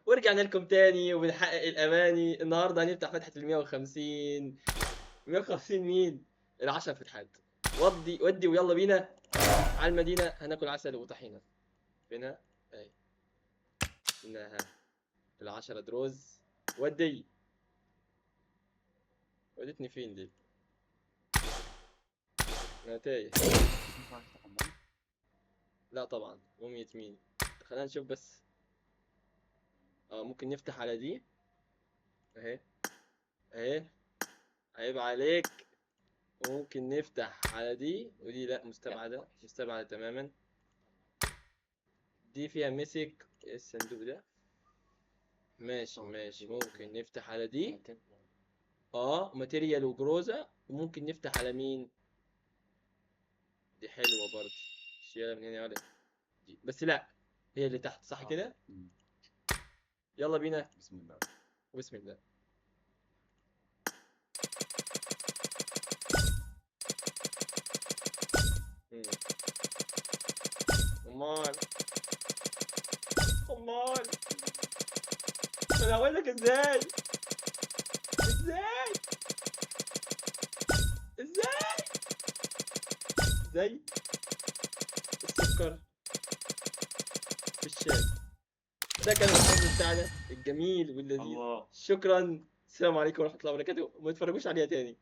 ورجعنا لكم تاني وبنحقق الاماني. النهارده هنفتح فتحه ال 150. 150 مين؟ ال10 فتحات. ودي ويلا بينا على المدينه. هناكل عسل وطحينه. فينها؟ اهي. انها ال10 دروز. ودي. ودتني فين دي؟ انا تايه. لا طبعا مومية مين؟ خلينا نشوف بس. ممكن نفتح على دي. اهي. اهي. عيب عليك. وممكن نفتح على دي ودي لا، مستبعدة مستبعدة تماما. دي فيها مسك. ايه الصندوق ده؟ ماشي ماشي، ممكن نفتح على دي. ماتيريال وجروزة. وممكن نفتح على مين؟ دي حلوة برضه. شيلها من هنا يا ولد. دي بس لا، هي اللي تحت صح كده؟ يلا بينا. بسم الله. بسم الله. مم. امال. امال. انا هقول لك ازاي. ازاي. ازاي. زي السكر في الشاي. ده كان الحظ بتاعنا الجميل واللذيذ. الله. شكرا. السلام عليكم ورحمة الله وبركاته. وما تتفرجوش عليها تاني.